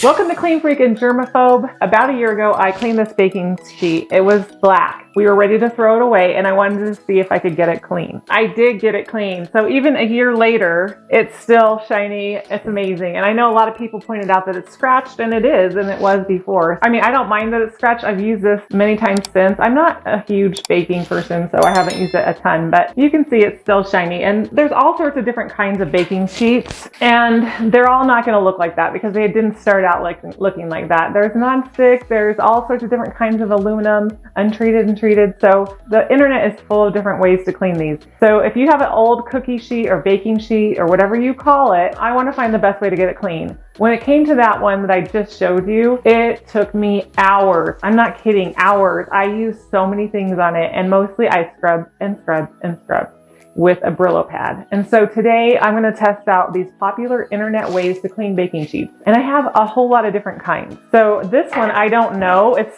Welcome to Clean Freak and Germaphobe. About a year ago, I cleaned this baking sheet. It was black. We were ready to throw it away and I wanted to see if I could get it clean. I did get it clean. So even a year later, it's still shiny. It's amazing. And I know a lot of people pointed out that it's scratched, and it is, and it was before. I mean, I don't mind that it's scratched. I've used this many times since. I'm not a huge baking person, so I haven't used it a ton, but you can see it's still shiny. And there's all sorts of different kinds of baking sheets, and they're all not going to look like that because they didn't start out looking like that. There's nonstick, there's all sorts of different kinds of aluminum, untreated and treated. So the internet is full of different ways to clean these. So if you have an old cookie sheet or baking sheet or whatever you call it, I want to find the best way to get it clean. When it came to that one that I just showed you, it took me hours. I'm not kidding, hours. I used so many things on it, and mostly I scrubbed and scrubbed and scrubbed with a Brillo pad. And so today I'm going to test out these popular internet ways to clean baking sheets. And I have a whole lot of different kinds. So this one, I don't know. It's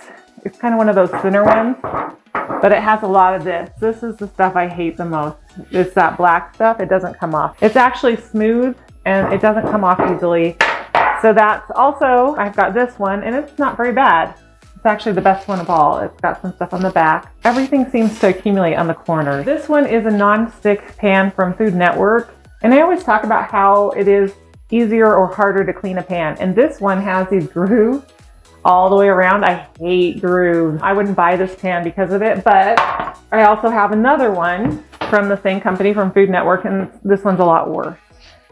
kind of one of those thinner ones, but it has a lot of this. This is the stuff I hate the most. It's that black stuff. It doesn't come off. It's actually smooth and it doesn't come off easily. So that's also, I've got this one, and it's not very bad. It's actually the best one of all. It's got some stuff on the back. Everything seems to accumulate on the corner. This one is a non-stick pan from Food Network. And I always talk about how it is easier or harder to clean a pan. And this one has these grooves all the way around. I hate grooves. I wouldn't buy this pan because of it, but I also have another one from the same company from Food Network, and this one's a lot worse.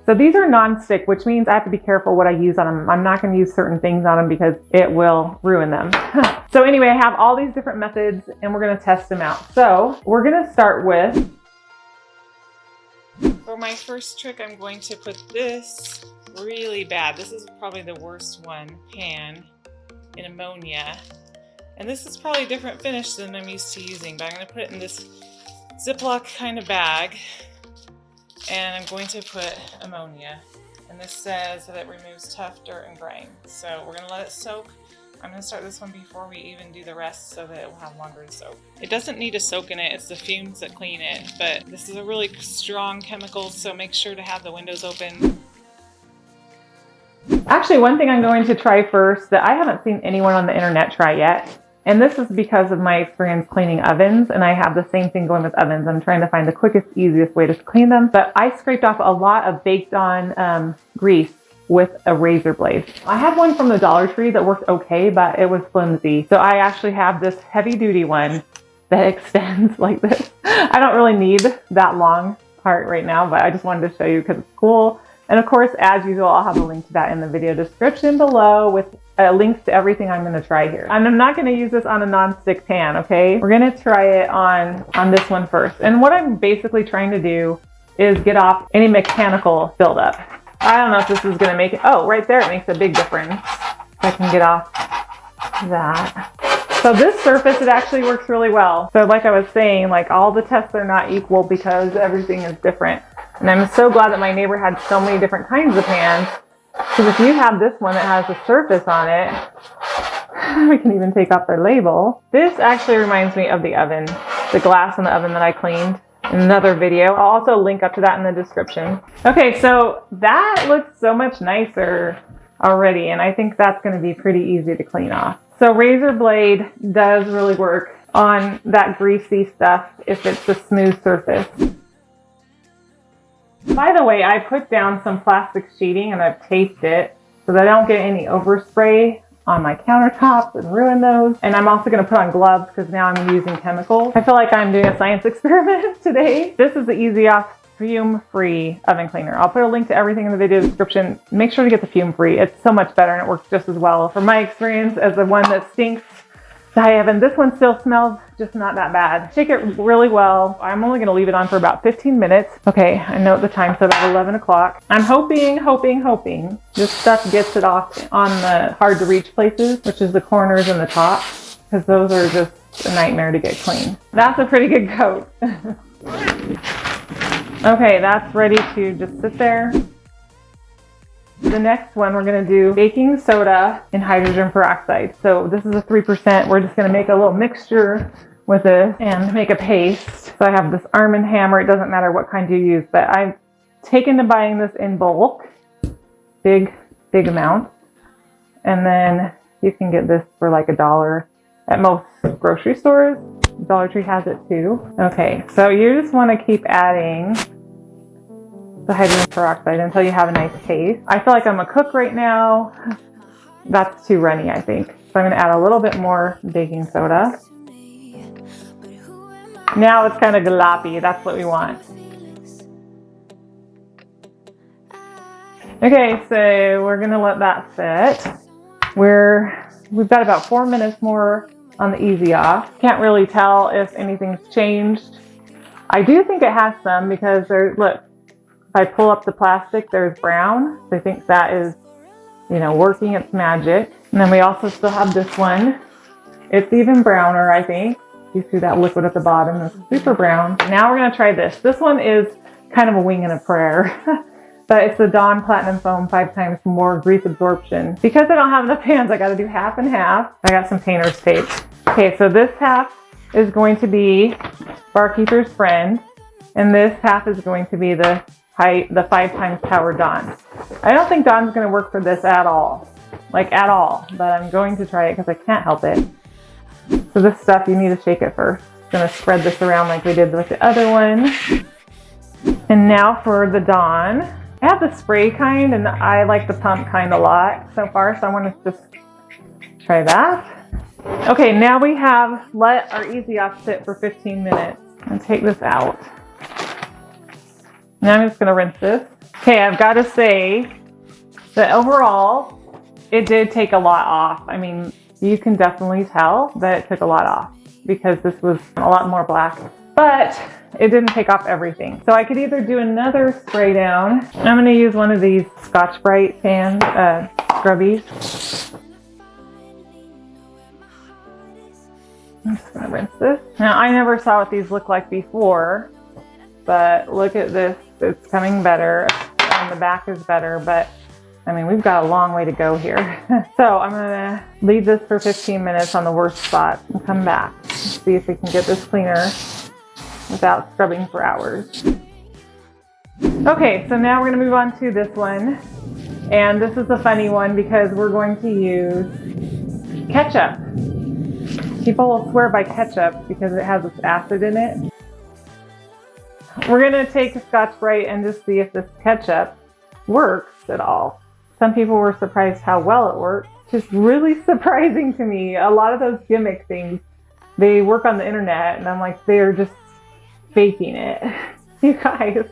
So these are non-stick, which means I have to be careful what I use on them. I'm not going to use certain things on them because it will ruin them. So anyway, I have all these different methods and we're going to test them out. So we're going to start with, for my first trick, I'm going to put this really bad. This is probably the worst one, pan in ammonia. And this is probably a different finish than I'm used to using, but I'm going to put it in this Ziploc kind of bag. And I'm going to put ammonia, and this says that it removes tough dirt and grime. So we're going to let it soak. I'm going to start this one before we even do the rest so that it will have longer to soak. It doesn't need to soak in it, it's the fumes that clean it, but this is a really strong chemical, so make sure to have the windows open. Actually, one thing I'm going to try first that I haven't seen anyone on the internet try yet, and this is because of my experience cleaning ovens, and I have the same thing going with ovens. I'm trying to find the quickest, easiest way to clean them. But I scraped off a lot of baked on grease with a razor blade. I had one from the Dollar Tree that worked okay, but it was flimsy. So I actually have this heavy duty one that extends like this. I don't really need that long part right now, but I just wanted to show you because it's cool. And of course, as usual, I'll have a link to that in the video description below with links to everything I'm going to try here. And I'm not going to use this on a non-stick pan, okay? We're going to try it on this one first. And what I'm basically trying to do is get off any mechanical buildup. I don't know if this is going to make it. Oh, right there, it makes a big difference. If I can get off that. So this surface, it actually works really well. So like I was saying, like all the tests are not equal because everything is different. And I'm so glad that my neighbor had so many different kinds of pans. Because if you have this one that has a surface on it, we can even take off their label. This actually reminds me of the oven, the glass in the oven that I cleaned in another video. I'll also link up to that in the description. Okay, so that looks so much nicer already, and I think that's going to be pretty easy to clean off. So razor blade does really work on that greasy stuff if it's a smooth surface. By the way, I put down some plastic sheeting and I've taped it so that I don't get any overspray on my countertops and ruin those. And I'm also going to put on gloves because now I'm using chemicals. I feel like I'm doing a science experiment today. This is the Easy Off fume-free oven cleaner. I'll put a link to everything in the video description. Make sure to get the fume-free. It's so much better and it works just as well from my experience as the one that stinks. I haven't. This one still smells just not that bad. Shake it really well. I'm only going to leave it on for about 15 minutes. Okay, I know the time, so about 11 o'clock. I'm hoping this stuff gets it off on the hard to reach places, which is the corners and the top, because those are just a nightmare to get clean. That's a pretty good coat. Okay, that's ready to just sit there. The next one, we're going to do baking soda and hydrogen peroxide. So this is a 3%. We're just going to make a little mixture with this and make a paste. So I have this Arm & Hammer. It doesn't matter what kind you use, but I've taken to buying this in bulk, big amount. And then you can get this for like $1 at most grocery stores. Dollar Tree has it too. Okay, so you just want to keep adding the hydrogen peroxide until you have a nice taste. I feel like I'm a cook right now. That's too runny, I think. So I'm going to add a little bit more baking soda. Now it's kind of gloppy. That's what we want. Okay, so we're going to let that sit. We've got about 4 minutes more on the easy off. Can't really tell if anything's changed. I do think it has some because look, if I pull up the plastic, there's brown. So I think that is, working its magic. And then we also still have this one. It's even browner, I think. You see that liquid at the bottom, it's super brown. Now we're gonna try this. This one is kind of a wing and a prayer. But it's the Dawn Platinum Foam 5 times more grease absorption. Because I don't have enough hands, I gotta do half and half. I got some painter's tape. Okay, so this half is going to be Barkeeper's Friend, and this half is going to be the 5 times power Dawn. I don't think Dawn's gonna work for this at all. Like at all, but I'm going to try it because I can't help it. So this stuff, you need to shake it first. I'm gonna spread this around like we did with the other one. And now for the Dawn. I have the spray kind, and I like the pump kind a lot so far, so I want to just try that. Okay, now we have let our easy off sit for 15 minutes and take this out. Now I'm just going to rinse this. Okay, I've got to say that overall, it did take a lot off. I mean, you can definitely tell that it took a lot off because this was a lot more black. But it didn't take off everything. So I could either do another spray down. I'm going to use one of these Scotch-Brite fans, scrubbies. I'm just going to rinse this. Now, I never saw what these look like before, but look at this. It's coming better, and the back is better, but I mean, we've got a long way to go here. So I'm going to leave this for 15 minutes on the worst spot and come back and see if we can get this cleaner without scrubbing for hours. Okay, so now we're going to move on to this one. And this is a funny one because we're going to use ketchup. People will swear by ketchup because it has this acid in it. We're going to take a Scotch-Brite and just see if this ketchup works at all. Some people were surprised how well it worked. Just really surprising to me. A lot of those gimmick things, they work on the internet, and I'm like, they're just faking it. You guys,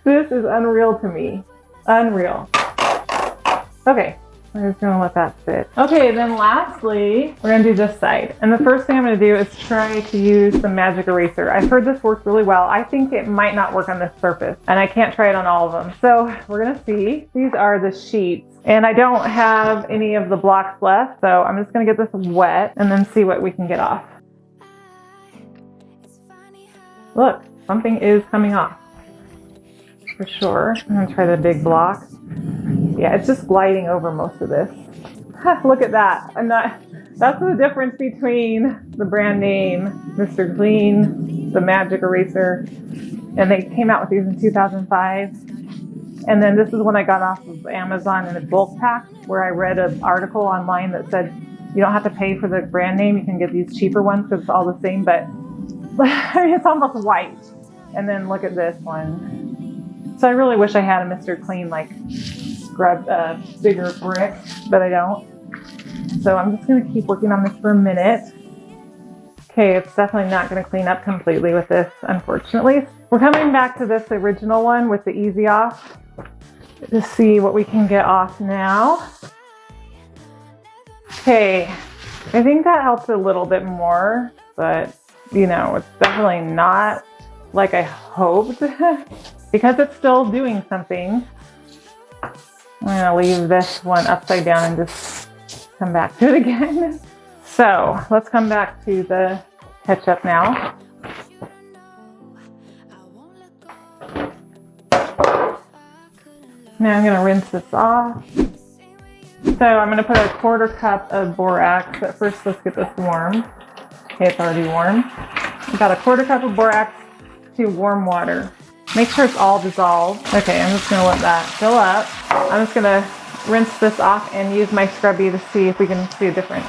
this is unreal to me. Unreal. Okay, I'm just gonna let that sit. Okay, then lastly, we're gonna do this side. And the first thing I'm gonna do is try to use the magic eraser. I've heard this works really well. I think it might not work on this surface, and I can't try it on all of them. So we're gonna see. These are the sheets. And I don't have any of the blocks left, so I'm just gonna get this wet and then see what we can get off. Look, something is coming off, for sure. I'm gonna try the big block. Yeah, it's just gliding over most of this. Look at that. That's the difference between the brand name, Mr. Clean, the magic eraser, and they came out with these in 2005. And then this is one I got off of Amazon in a bulk pack, where I read an article online that said you don't have to pay for the brand name. You can get these cheaper ones because it's all the same, but I mean, it's almost white. And then look at this one. So I really wish I had a Mr. Clean, like, grab a bigger brick, but I don't. So I'm just going to keep working on this for a minute. Okay, it's definitely not going to clean up completely with this, unfortunately. We're coming back to this original one with the easy off to see what we can get off now. Okay, I think that helps a little bit more, but it's definitely not like I hoped because it's still doing something. I'm gonna leave this one upside down and just come back to it again. So let's come back to the ketchup now. Now I'm gonna rinse this off. So I'm gonna put a 1/4 cup of borax, but first let's get this warm. Okay, it's already warm. About a 1/4 cup of borax to warm water. Make sure it's all dissolved. Okay, I'm just gonna let that fill up. I'm just gonna rinse this off and use my scrubby to see if we can see a difference.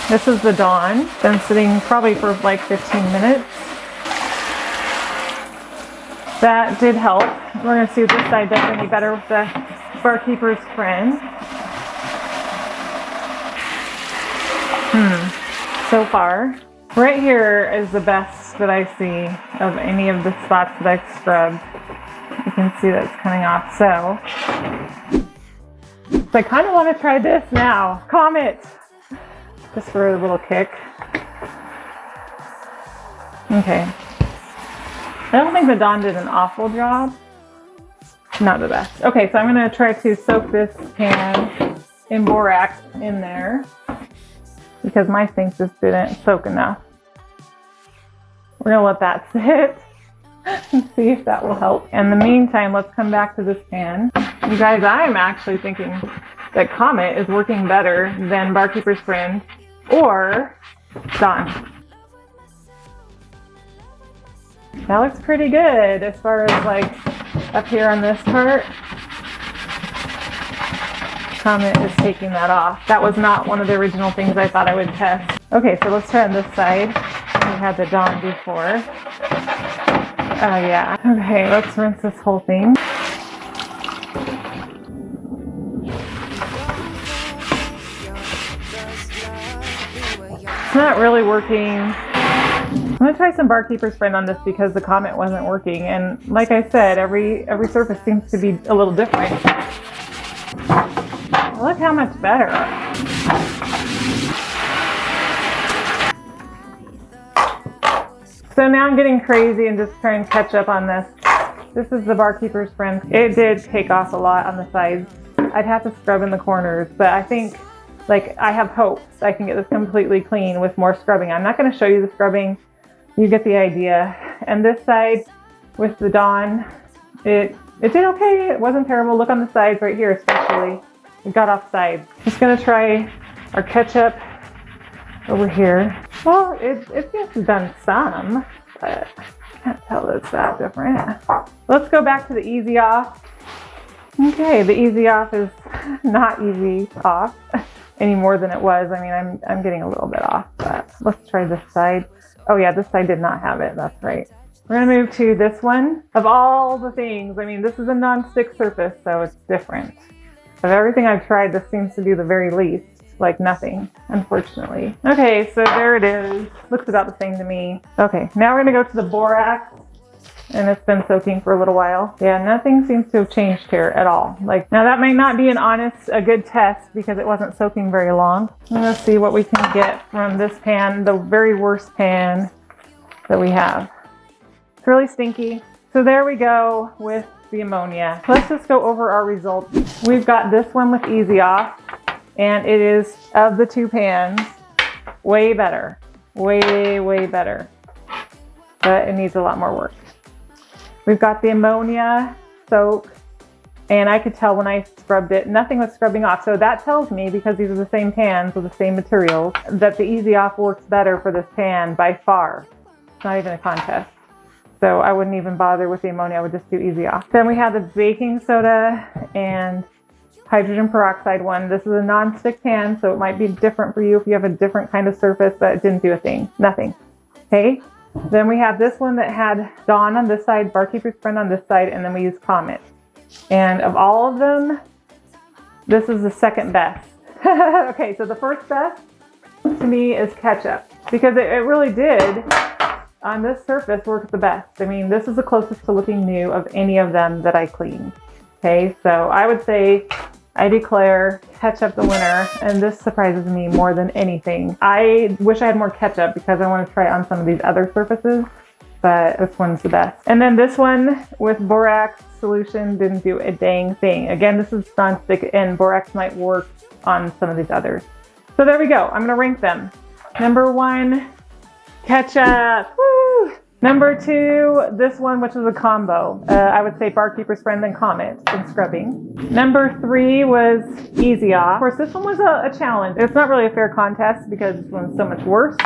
This is the Dawn. Been sitting probably for like 15 minutes. That did help. We're going to see if this side does any better with the Barkeeper's Friend. So far, right here is the best that I see of any of the spots that I've scrubbed. You can see that's coming off. So I kind of want to try this now. Comet! Just for a little kick. Okay. I don't think the Dawn did an awful job. Not the best. Okay, so I'm going to try to soak this pan in borax in there because my sink just didn't soak enough. We're going to let that sit and see if that will help. In the meantime, let's come back to this pan. You guys, I'm actually thinking that Comet is working better than Barkeeper's Friend or Dawn. That looks pretty good as far as like up here on this part. Comet is taking that off. That was not one of the original things I thought I would test. Okay, so let's try on this side. We had the Dawn before. Oh yeah. Okay, let's rinse this whole thing. It's not really working. I'm going to try some Barkeeper's Friend on this because the Comet wasn't working, and like I said, every surface seems to be a little different. Look how much better. So now I'm getting crazy and just trying to catch up on this. This is the Barkeeper's Friend. It did take off a lot on the sides. I'd have to scrub in the corners, but I think I have hopes I can get this completely clean with more scrubbing. I'm not going to show you the scrubbing. You get the idea. And this side with the Dawn, it did okay. It wasn't terrible. Look on the sides right here especially. It got off sides. Just going to try our ketchup over here. Well, it seems to have done some, but I can't tell it's that different. Let's go back to the easy off. Okay, the easy off is not easy off any more than it was. I mean, I'm getting a little bit off, but let's try this side. Oh yeah, this side did not have it. That's right. We're going to move to this one. Of all the things, I mean, this is a non-stick surface, so it's different. Of everything I've tried, this seems to do the very least, like nothing, unfortunately. Okay, so there it is. Looks about the same to me. Okay, now we're going to go to the borax, and it's been soaking for a little while. Yeah, nothing seems to have changed here at all. Now that may not be a good test because it wasn't soaking very long. Let's see what we can get from this pan, the very worst pan that we have. It's really stinky. So there we go with the ammonia. Let's just go over our results. We've got this one with easy off, and it is, of the two pans, way better. Way better. But it needs a lot more work. We've got the ammonia soak, and I could tell when I scrubbed it, nothing was scrubbing off. So that tells me, because these are the same pans with the same materials, that the easy off works better for this pan by far. It's not even a contest. So I wouldn't even bother with the ammonia, I would just do easy off. Then we have the baking soda and hydrogen peroxide one. This is a non-stick pan, so it might be different for you if you have a different kind of surface, but it didn't do a thing, nothing. Okay. Then we have this one that had Dawn on this side, Barkeeper's Friend on this side, and then we use Comet. And of all of them, this is the second best. Okay, so the first best to me is ketchup, because it really did, on this surface, work the best. I mean, this is the closest to looking new of any of them that I cleaned. Okay, so I would say I declare ketchup the winner, and this surprises me more than anything. I wish I had more ketchup because I want to try it on some of these other surfaces, but this one's the best. And then this one with borax solution didn't do a dang thing. Again, this is non-stick, and borax might work on some of these others. So there we go. I'm going to rank them. Number 1, ketchup. Woo! Number 2, this one, which was a combo. I would say Barkeeper's Friend and Comet in scrubbing. Number 3 was Easy Off. Of course, this one was a challenge. It's not really a fair contest because this one's so much worse,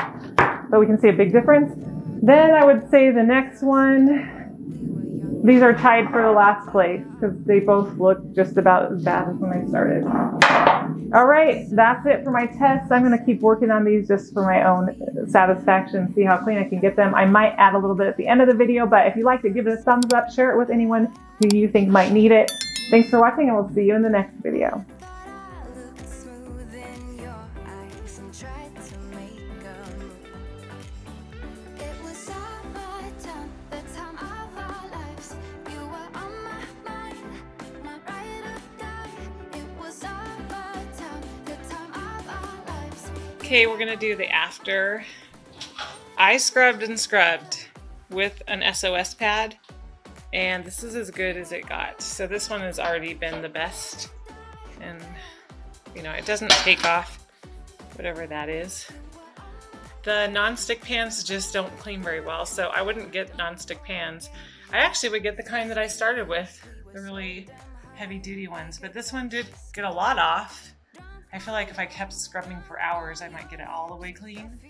but we can see a big difference. Then I would say the next one These are tied for the last place because they both look just about as bad as when I started. All right, that's it for my tests. I'm going to keep working on these just for my own satisfaction, see how clean I can get them. I might add a little bit at the end of the video, but if you liked it, give it a thumbs up, share it with anyone who you think might need it. Thanks for watching, and we'll see you in the next video. Okay, we're gonna do the after. I scrubbed and scrubbed with an SOS pad, and this is as good as it got. So this one has already been the best, and you know, it doesn't take off whatever that is. The non-stick pans just don't clean very well, so I wouldn't get non-stick pans. I actually would get the kind that I started with, the really heavy-duty ones, but this one did get a lot off. I feel like if I kept scrubbing for hours, I might get it all the way clean,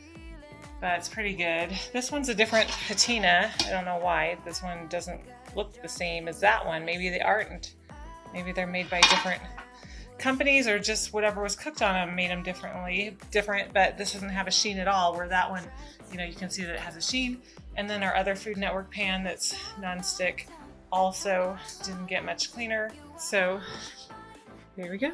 but it's pretty good. This one's a different patina. I don't know why. This one doesn't look the same as that one. Maybe they aren't. Maybe they're made by different companies, or just whatever was cooked on them made them different, but this doesn't have a sheen at all, where that one, you know, you can see that it has a sheen. And then our other Food Network pan that's non-stick also didn't get much cleaner. So here we go.